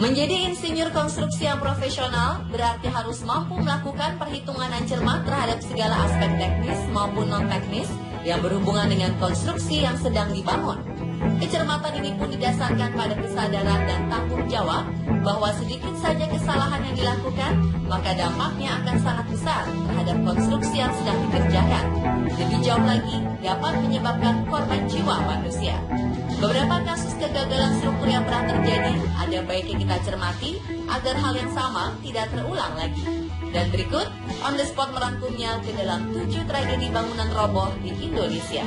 Menjadi insinyur konstruksi yang profesional berarti harus mampu melakukan perhitungan yang cermat terhadap segala aspek teknis maupun non-teknis yang berhubungan dengan konstruksi yang sedang dibangun. Kecermatan ini pun didasarkan pada kesadaran dan tanggung jawab bahwa sedikit saja kesalahan yang dilakukan, maka dampaknya akan sangat besar terhadap konstruksi yang sedang dikerjakan. Lebih jauh lagi, dapat menyebabkan korban jiwa manusia. Beberapa kasus kegagalan struktur yang pernah terjadi, ada baiknya kita cermati agar hal yang sama tidak terulang lagi. Dan berikut, On The Spot merangkumnya ke dalam 7 tragedi bangunan roboh di Indonesia.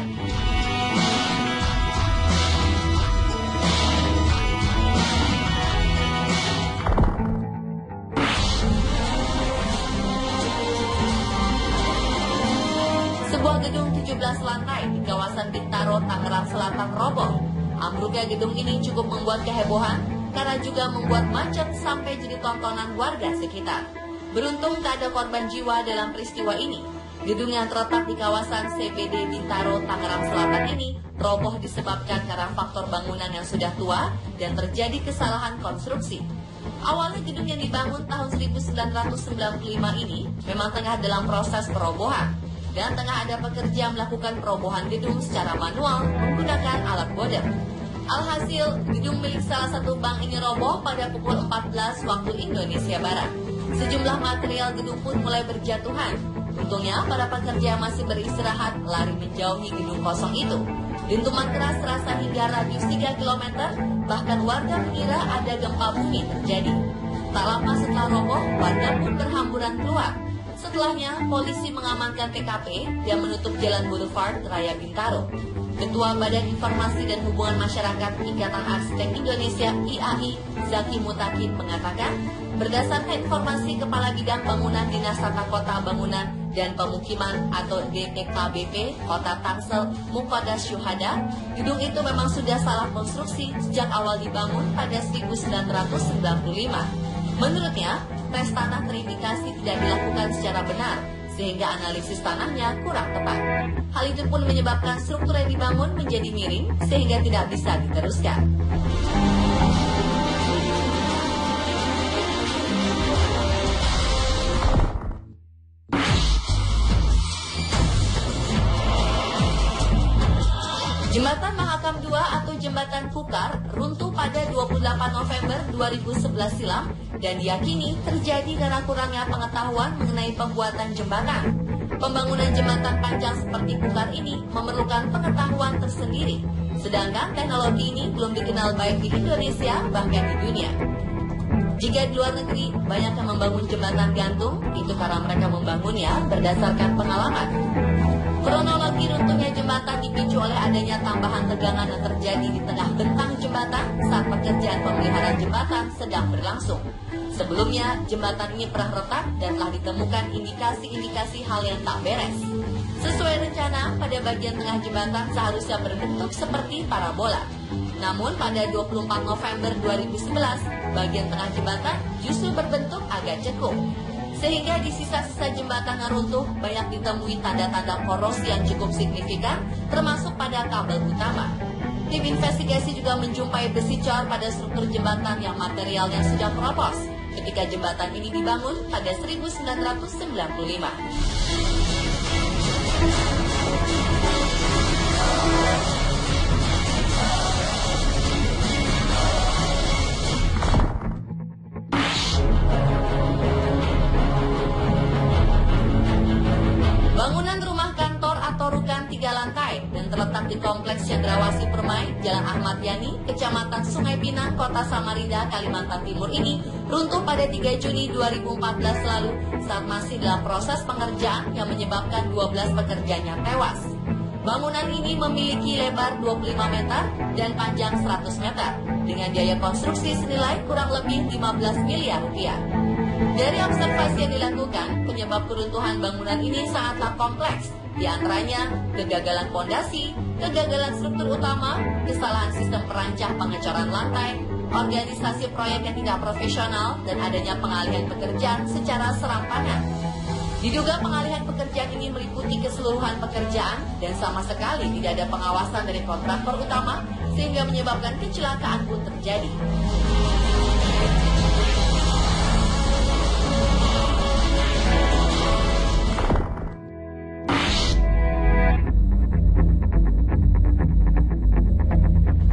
Sebuah gedung 17 lantai di kawasan Bintaro, Tangerang Selatan roboh. Ambruknya gedung ini cukup membuat kehebohan karena juga membuat macet sampai jadi tontonan warga sekitar. Beruntung tak ada korban jiwa dalam peristiwa ini. Gedung yang terletak di kawasan CBD Bintaro, Tangerang Selatan ini roboh disebabkan karena faktor bangunan yang sudah tua dan terjadi kesalahan konstruksi. Awalnya gedung yang dibangun tahun 1995 ini memang tengah dalam proses perobohan. Dan tengah ada pekerja melakukan perobohan gedung secara manual menggunakan alat boder. Alhasil, gedung milik salah satu bank ini roboh pada pukul 14 waktu Indonesia Barat. Sejumlah material gedung pun mulai berjatuhan. Untungnya, para pekerja masih beristirahat lari menjauhi gedung kosong itu. Dentuman keras terasa hingga radius 3 km, bahkan warga mengira ada gempa bumi terjadi. Tak lama setelah roboh, warga pun berhamburan keluar. Setelahnya, polisi mengamankan TKP dan menutup Jalan Boulevard Raya Bintaro. Ketua Badan Informasi dan Hubungan Masyarakat Ikatan Arsitek Indonesia (IAI), Zaki Mutakin mengatakan, berdasarkan informasi Kepala Bidang Bangunan Dinas Tata Kota Bangunan dan Pemukiman atau DPKBP Kota Tangsel Muqaddas Syuhada, gedung itu memang sudah salah konstruksi sejak awal dibangun pada 1995. Menurutnya, tes tanah terindikasi tidak dilakukan secara benar, sehingga analisis tanahnya kurang tepat. Hal itu pun menyebabkan struktur yang dibangun menjadi miring, sehingga tidak bisa diteruskan. Jembatan Mahakam II atau Jembatan Kukar runtuh pada 28 November 2011 silam dan diyakini terjadi karena kurangnya pengetahuan mengenai pembuatan jembatan. Pembangunan jembatan panjang seperti Kukar ini memerlukan pengetahuan tersendiri, sedangkan teknologi ini belum dikenal baik di Indonesia bahkan di dunia. Jika di luar negeri banyak yang membangun jembatan gantung, itu karena mereka membangunnya berdasarkan pengalaman. Kronologi runtuhnya jembatan dipicu oleh adanya tambahan tegangan yang terjadi di tengah bentang jembatan saat pekerjaan pemeliharaan jembatan sedang berlangsung. Sebelumnya, jembatan ini pernah retak dan telah ditemukan indikasi-indikasi hal yang tak beres. Sesuai rencana, pada bagian tengah jembatan seharusnya berbentuk seperti parabola. Namun pada 24 November 2011, bagian tengah jembatan justru berbentuk agak cekung. Sehingga di sisa-sisa jembatan yang runtuh banyak ditemui tanda-tanda korosi yang cukup signifikan, termasuk pada kabel utama. Tim investigasi juga menjumpai besi cor pada struktur jembatan yang materialnya sudah keropos ketika jembatan ini dibangun pada 1995. Bangunan rumah kantor atau rukan 3 lantai dan terletak di Kompleks Cendrawasih Permai, Jalan Ahmad Yani, Kecamatan Sungai Pinang, Kota Samarinda, Kalimantan Timur ini runtuh pada 3 Juni 2014 lalu saat masih dalam proses pengerjaan yang menyebabkan 12 pekerjanya tewas. Bangunan ini memiliki lebar 25 meter dan panjang 100 meter dengan biaya konstruksi senilai kurang lebih 15 miliar rupiah. Dari observasi yang dilakukan, penyebab keruntuhan bangunan ini sangatlah kompleks, di antaranya kegagalan fondasi, kegagalan struktur utama, kesalahan sistem perancah pengecoran lantai, organisasi proyek yang tidak profesional, dan adanya pengalihan pekerjaan secara serampangan. Diduga pengalihan pekerjaan ini meliputi keseluruhan pekerjaan dan sama sekali tidak ada pengawasan dari kontraktor utama, sehingga menyebabkan kecelakaan pun terjadi.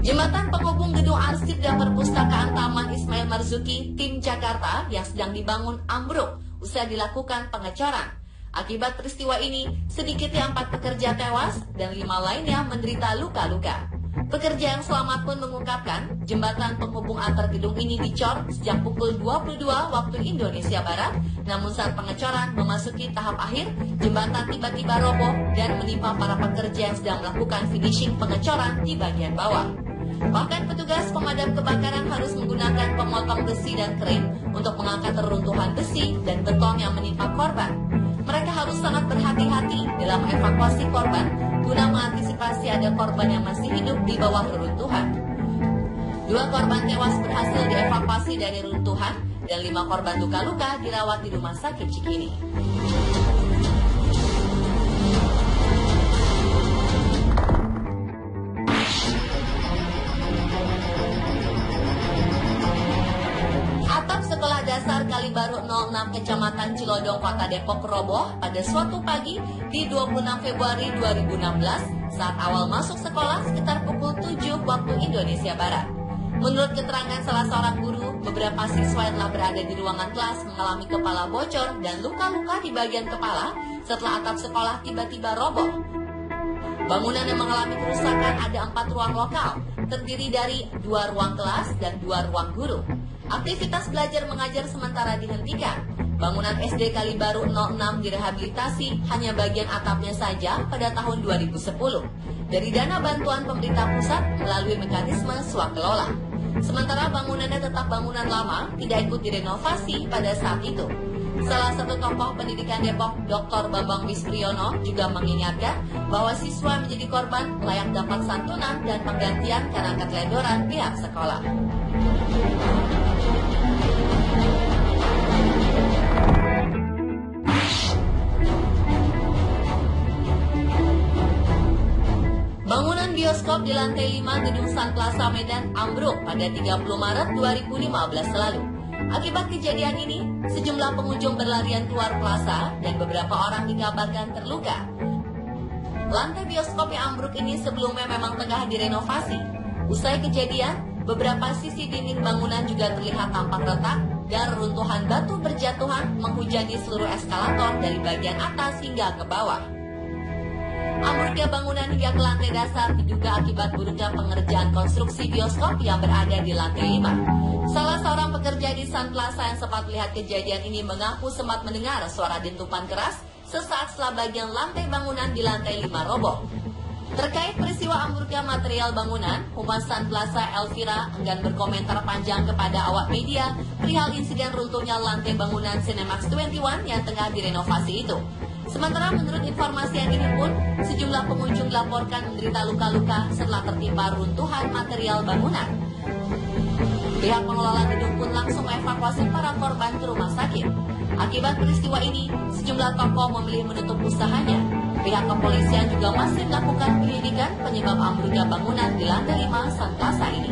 Jembatan penghubung gedung arsip dan perpustakaan Taman Ismail Marzuki, tim Jakarta yang sedang dibangun ambruk usai dilakukan pengecoran. Akibat peristiwa ini, sedikitnya 4 pekerja tewas dan 5 lainnya menderita luka-luka. Pekerja yang selamat pun mengungkapkan, jembatan penghubung antar gedung ini dicor sejak pukul 22 waktu Indonesia Barat, namun saat pengecoran memasuki tahap akhir, jembatan tiba-tiba roboh dan menimpa para pekerja yang sedang melakukan finishing pengecoran di bagian bawah. Bahkan petugas pemadam kebakaran harus menggunakan pemotong besi dan kren untuk mengangkat reruntuhan besi dan beton yang menimpa korban. Mereka harus sangat berhati-hati dalam evakuasi korban guna mengantisipasi ada korban yang masih hidup di bawah reruntuhan. 2 korban tewas berhasil dievakuasi dari reruntuhan dan 5 korban luka-luka dirawat di Rumah Sakit Cikini. Sekolah Dasar Kalibaru 06 Kecamatan Cilodong, Kota Depok roboh pada suatu pagi di 26 Februari 2016 saat awal masuk sekolah sekitar pukul 7 waktu Indonesia Barat. Menurut keterangan salah seorang guru, beberapa siswa yang telah berada di ruangan kelas mengalami kepala bocor dan luka-luka di bagian kepala setelah atap sekolah tiba-tiba roboh. Bangunan yang mengalami kerusakan ada 4 ruang lokal, terdiri dari 2 ruang kelas dan 2 ruang guru. Aktivitas belajar mengajar sementara dihentikan. Bangunan SD Kalibaru 06 direhabilitasi hanya bagian atapnya saja pada tahun 2010 dari dana bantuan pemerintah pusat melalui mekanisme swakelola. Sementara bangunannya tetap bangunan lama, tidak ikut direnovasi pada saat itu. Salah satu tokoh pendidikan Depok, Dr. Bambang Wispriyono, juga mengingatkan bahwa siswa menjadi korban layak dapat santunan dan penggantian karena keteledoran pihak sekolah. Bangunan bioskop di lantai 5 Gedung Sun Plaza Medan ambruk pada 30 Maret 2015 lalu. Akibat kejadian ini, sejumlah pengunjung berlarian keluar plaza dan beberapa orang dikabarkan terluka. Lantai bioskop yang ambruk ini sebelumnya memang tengah direnovasi. Usai kejadian, beberapa sisi dinding bangunan juga terlihat tampak retak dan reruntuhan batu berjatuhan menghujani seluruh eskalator dari bagian atas hingga ke bawah. Ambruknya bangunan hingga ke lantai dasar diduga akibat buruknya pengerjaan konstruksi bioskop yang berada di lantai 5. Salah seorang pekerja di Sun Plaza yang sempat melihat kejadian ini mengaku sempat mendengar suara dentuman keras sesaat setelah bagian lantai bangunan di lantai 5 roboh. Terkait peristiwa ambruknya material bangunan, Humas Sun Plaza Elvira enggan berkomentar panjang kepada awak media perihal insiden runtuhnya lantai bangunan Cinemax 21 yang tengah direnovasi itu. Sementara menurut informasi yang dihimpun, sejumlah pengunjung dilaporkan menderita luka-luka setelah tertimpa runtuhan material bangunan. Pihak pengelola gedung pun langsung mengevakuasi para korban ke rumah sakit. Akibat peristiwa ini, sejumlah toko memilih menutup usahanya. Pihak kepolisian juga masih melakukan penyelidikan penyebab ambruknya bangunan di lantai 5 Sun Plaza ini.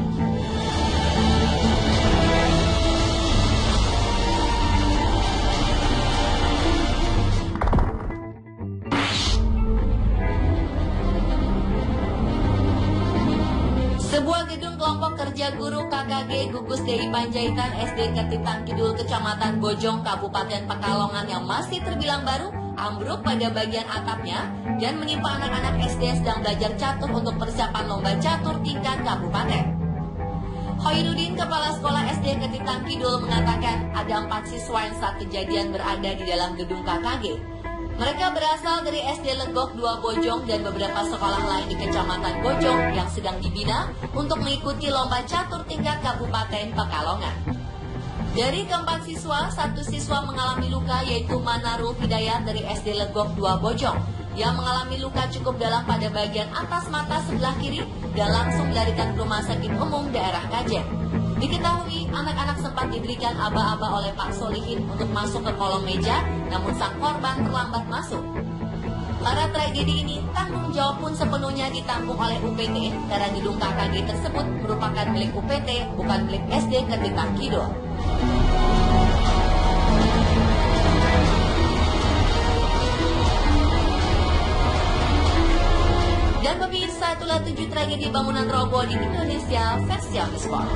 Sebuah gedung kelompok kerja guru KKG Gugus Dei Panjaitan SD Ketitan Kidul Kecamatan Bojong Kabupaten Pekalongan yang masih terbilang baru ambruk pada bagian atapnya dan menimpa anak-anak SD yang sedang belajar catur untuk persiapan lomba catur tingkat kabupaten. Hoirudin, Kepala Sekolah SD Ketitan Kidul, mengatakan ada 4 siswa yang saat kejadian berada di dalam gedung KKG. Mereka berasal dari SD Legok 2 Bojong dan beberapa sekolah lain di Kecamatan Bojong yang sedang dibina untuk mengikuti lomba catur tingkat Kabupaten Pekalongan. Dari keempat siswa, 1 siswa mengalami luka yaitu Manarul Hidayat dari SD Legok 2 Bojong yang mengalami luka cukup dalam pada bagian atas mata sebelah kiri dan langsung dilarikan ke Rumah Sakit Umum Daerah Kajen. Diketahui anak-anak sempat diberikan aba-aba oleh Pak Solihin untuk masuk ke kolong meja, namun sang korban terlambat masuk. Para tragedi ini tanggung jawab pun sepenuhnya ditanggung oleh UPT karena gedung KKG tersebut merupakan milik UPT, bukan milik SD Kerditan Kidul. Dan pemirsa, itulah 7 tragedi bangunan roboh di Indonesia versi Sport.